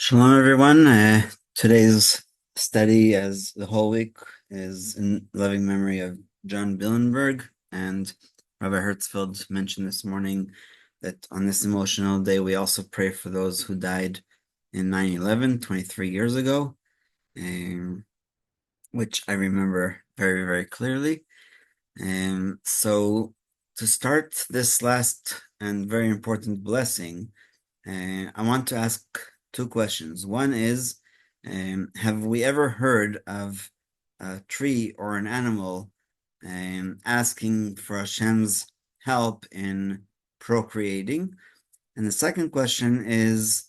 Shalom, everyone. Today's study, as the whole week, is in loving memory of John Billenberg. And Rabbi Hertzfeld mentioned this morning that on this emotional day, we also pray for those who died in 9/11, 23 years ago, which I remember very, very clearly. So to start this last and very important blessing, I want to ask two questions. One is, have we ever heard of a tree or an animal asking for Hashem's help in procreating? And the second question is,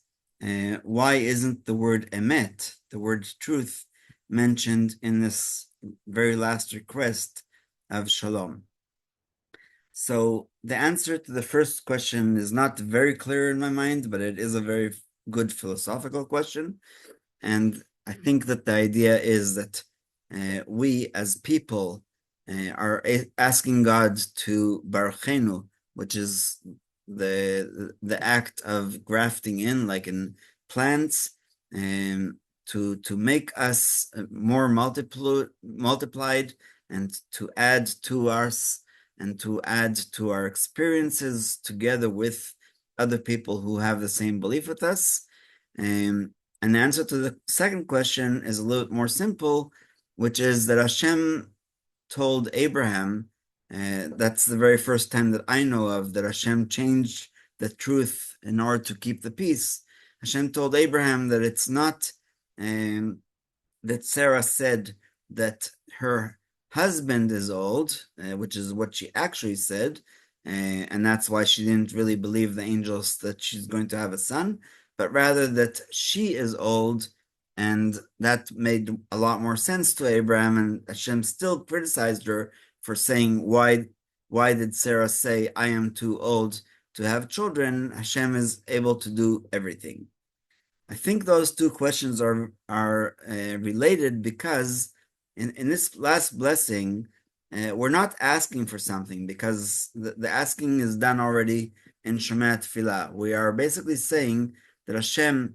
why isn't the word emet, the word truth, mentioned in this very last request of shalom? So the answer to the first question is not very clear in my mind, but it is a very good philosophical question. And I think that the idea is that we as people are asking God to barchenu, which is the act of grafting in, like in plants, to make us more multiplied and to add to us and to add to our experiences together with other people who have the same belief with us. And the answer to the second question is a little bit more simple, which is that Hashem told Abraham, that's the very first time that I know of that Hashem changed the truth in order to keep the peace. Hashem told Abraham that it's not that Sarah said that her husband is old, which is what she actually said, and that's why she didn't really believe the angels that she's going to have a son, but rather that she is old, and that made a lot more sense to Abraham, and Hashem still criticized her for saying, why did Sarah say, I am too old to have children? Hashem is able to do everything. I think those two questions are related because in this last blessing, we're not asking for something because the asking is done already in Shema Tefillah. We are basically saying that Hashem,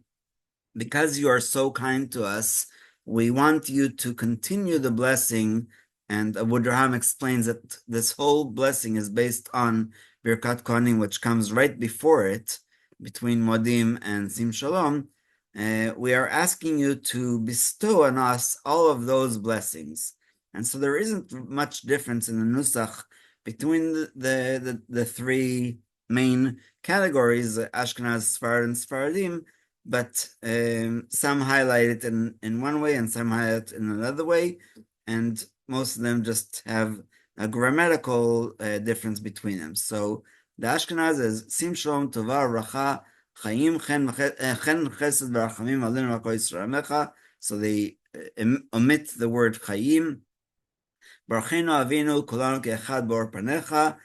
because you are so kind to us, we want you to continue the blessing. And Abu Draham explains that this whole blessing is based on Birkat Kohanim, which comes right before it, between Modim and Sim Shalom. We are asking you to bestow on us all of those blessings. And so there isn't much difference in the NUSACH between the three main categories, Ashkenaz, Sfarad, and Sfaradim, but some highlight it in one way and some highlight it in another way, and most of them just have a grammatical difference between them. So the Ashkenaz is Sim Shalom Tova Racha Chaim Chen Chesed V'Rachamim Alinu L'Kol Yisrael Amecha. So they omit the word Chaim. Barchenu Avinu Kulanu Ke'echad B'Or Panecha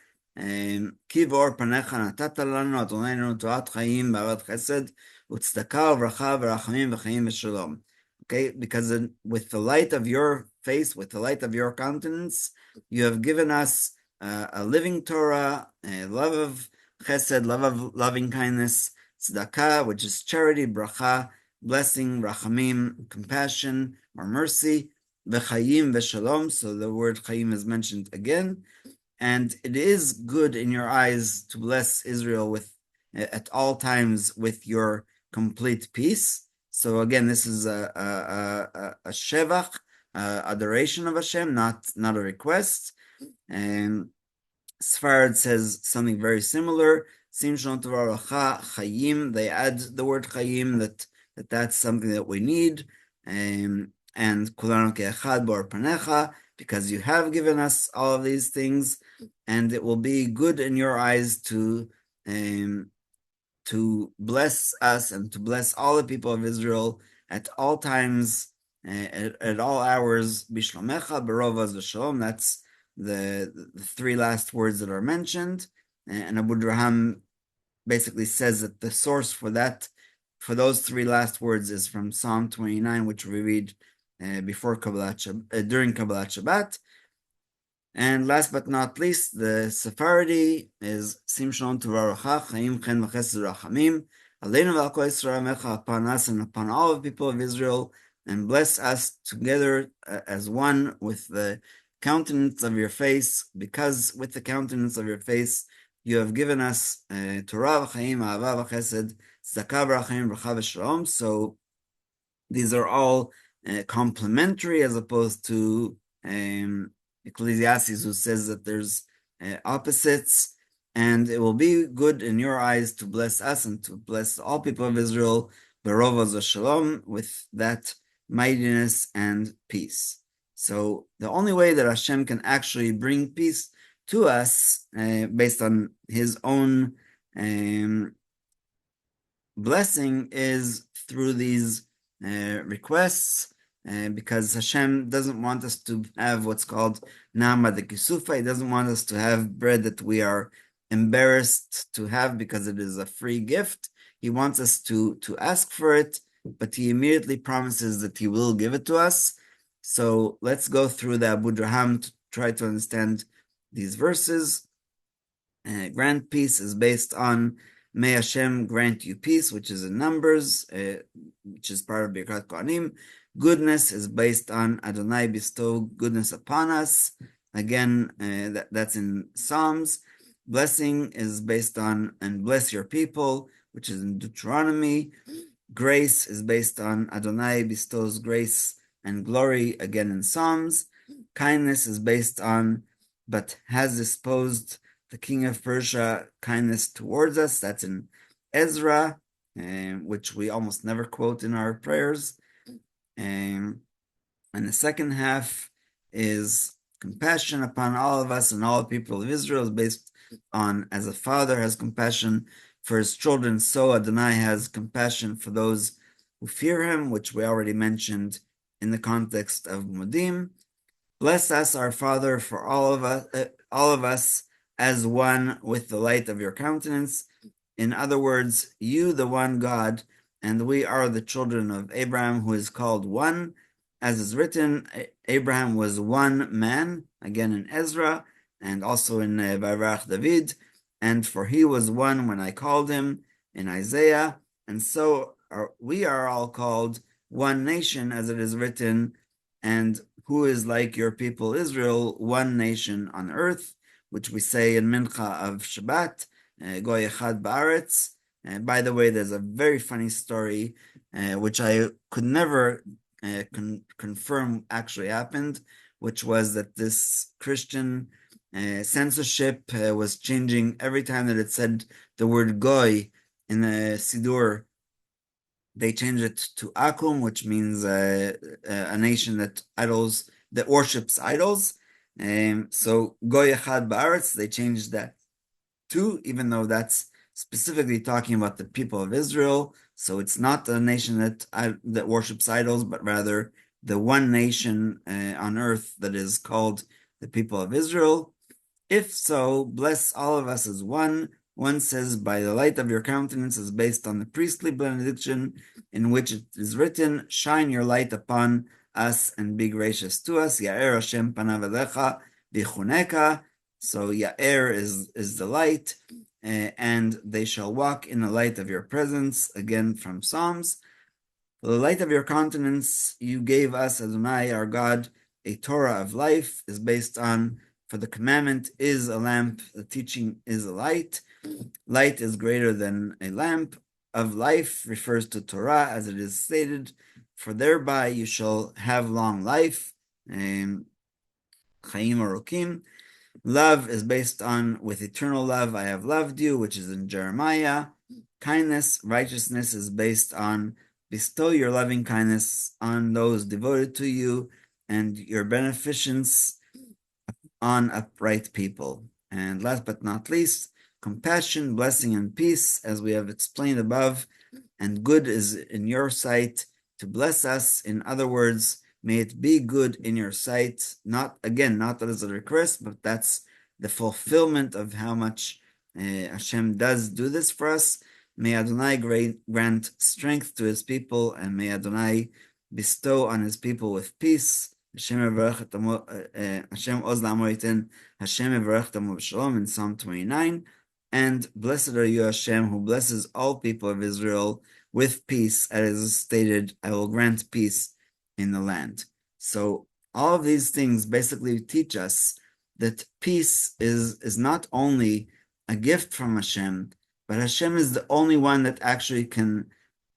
Ki B'Or Panecha Natata Lanu Adonenu Toat Chaim B'Avat Chesed U'Tzedakah V'Racha V'Rachamim V'Chaim V'Shalom. Okay, because with the light of your face, with the light of your countenance, you have given us a living Torah, a love of chesed, love of loving kindness, tzedakah, which is charity, bracha, blessing, rachamim, compassion or mercy, v'chayim v'shalom. So the word chayim is mentioned again. And it is good in your eyes to bless Israel with at all times with your complete peace. So again, this is a shevach, adoration of Hashem, not a request. And Sfarad says something very similar. Sim Shalom Tova Racha Chayim. They add the word Chayim that's something that we need. And Kulanu Ke'echad B'Or Panecha, because you have given us all of these things, and it will be good in your eyes to bless us and to bless all the people of Israel at all times, at all hours. Bishlomecha, Berovaz, V'Shalom. That's the three last words that are mentioned. And Abu Draham basically says that the source for those three last words is from Psalm 29, which we read before during Kabbalat Shabbat. And last but not least, the Sephardi is Sim Shalom Tova Racha Chaim Chen V'Chesed Rachamim. Aleinu v'al kol Yisrael amecha, upon us and upon all the people of Israel, and bless us together as one with the countenance of your face, because with the countenance of your face you have given us Torah v'chaim, ahava v'chesed, tzedakah v'rachim, bracha v'shalom. So these are all complementary, as opposed to Ecclesiastes, who says that there's opposites. And it will be good in your eyes to bless us and to bless all people of Israel, Berova Shalom, with that mightiness and peace. So the only way that Hashem can actually bring peace to us, based on His own blessing, is through these requests, because Hashem doesn't want us to have what's called Nama de Kisufa. He doesn't want us to have bread that we are embarrassed to have because it is a free gift. He wants us to ask for it, but He immediately promises that He will give it to us. So let's go through the Abu Draham to try to understand these verses. Grant peace is based on May Hashem grant you peace, which is in Numbers, which is part of Birkat Kohanim. Goodness is based on Adonai bestow goodness upon us. Again, that's in Psalms. Blessing is based on and bless your people, which is in Deuteronomy. Grace is based on Adonai bestows grace and glory, again in Psalms. Kindness is based on but has disposed the king of Persia kindness towards us. That's in Ezra, which we almost never quote in our prayers. And the second half is compassion upon all of us and all the people of Israel, is based on as a father has compassion for his children, so Adonai has compassion for those who fear him, which we already mentioned in the context of Modim. Bless us, our Father, for all of us as one with the light of your countenance. In other words, you, the one God, and we are the children of Abraham, who is called one. As is written, Abraham was one man, again in Ezra, and also in Vayrach David, and for he was one when I called him, in Isaiah. And so we are all called one nation, as it is written, and who is like your people Israel, one nation on earth, which we say in Mincha of Shabbat, Goy Echad Ba'aretz. By the way, there's a very funny story, which I could never confirm actually happened, which was that this Christian censorship was changing every time that it said the word Goy in the Siddur. They changed it to Akum, which means a nation that worships idols. So Goy Echad Ba'aretz, they changed that too, even though that's specifically talking about the people of Israel. So it's not a nation that worships idols, but rather the one nation on earth that is called the people of Israel. If so, bless all of us as one. One says, by the light of your countenance, is based on the priestly benediction, in which it is written, shine your light upon us and be gracious to us. Ya'er Hashem panav elecha v'chuneka. So Ya'er is the light, and they shall walk in the light of your presence, again from Psalms. For the light of your countenance you gave us, Adonai, our God, a Torah of life, is based on, for the commandment is a lamp, the teaching is a light. Light is greater than a lamp. Of life refers to Torah, as it is stated, for thereby you shall have long life. Chaim Arukim. Love is based on, with eternal love I have loved you, which is in Jeremiah. Kindness, righteousness is based on, bestow your loving kindness on those devoted to you, and your beneficence on upright people. And last but not least, compassion, blessing, and peace, as we have explained above, and good is in your sight to bless us. In other words, may it be good in your sight, not that as a request, but that's the fulfillment of how much Hashem does do this for us. May Adonai grant strength to his people, and may Adonai bestow on his people with peace. Hashem oz la'amo yitin, Hashem yevarech tamo b'shalom, in Psalm 29. And blessed are you, Hashem, who blesses all people of Israel with peace, as is stated, I will grant peace in the land. So all of these things basically teach us that peace is not only a gift from Hashem, but Hashem is the only one that actually can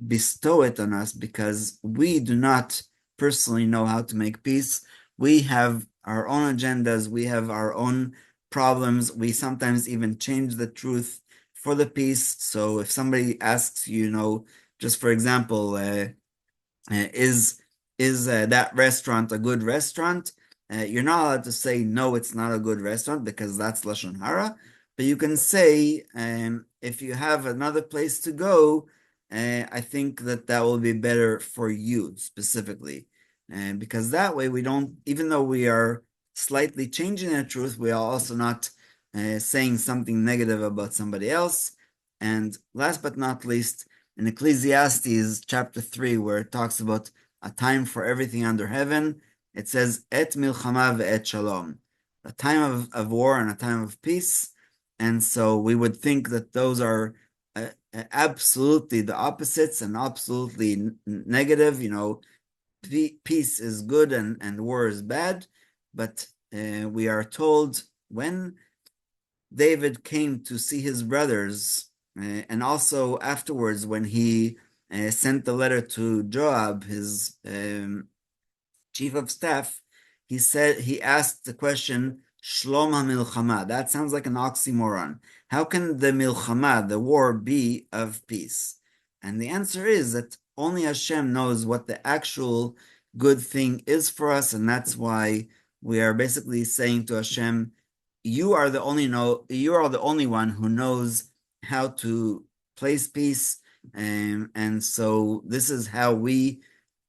bestow it on us, because we do not personally know how to make peace. We have our own agendas, we have our own problems. We sometimes even change the truth for the peace. So if somebody asks you, just for example, is that restaurant a good restaurant? You're not allowed to say no, it's not a good restaurant, because that's lashon hara. But you can say, if you have another place to go, I think that will be better for you specifically, because that way we don't, even though we are slightly changing the truth, we are also not saying something negative about somebody else. And last but not least, in Ecclesiastes chapter 3, where it talks about a time for everything under heaven, it says, Et milchama ve'et shalom, a time of war and a time of peace. And so we would think that those are absolutely the opposites and absolutely negative. Peace is good and war is bad. But we are told when David came to see his brothers, and also afterwards when he sent the letter to Joab, his chief of staff, he asked the question, Shlom HaMilchama. That sounds like an oxymoron. How can the milchama, the war, be of peace? And the answer is that only Hashem knows what the actual good thing is for us, and that's why we are basically saying to Hashem, you are the only one who knows how to place peace, and so this is how we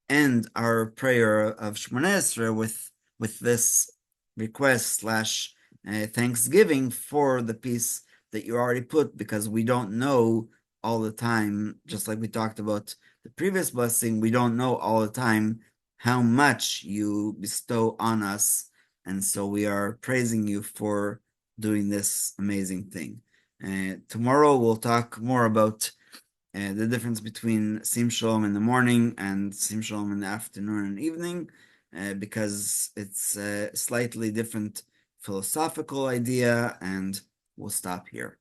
end our prayer of Shmoneh Esrei with this request slash thanksgiving for the peace that you already put, because we don't know all the time, just like we talked about the previous blessing, we don't know all the time how much you bestow on us, and so we are praising you for doing this amazing thing. Tomorrow we'll talk more about the difference between Sim Shalom in the morning and Sim Shalom in the afternoon and evening, because it's a slightly different philosophical idea, and we'll stop here.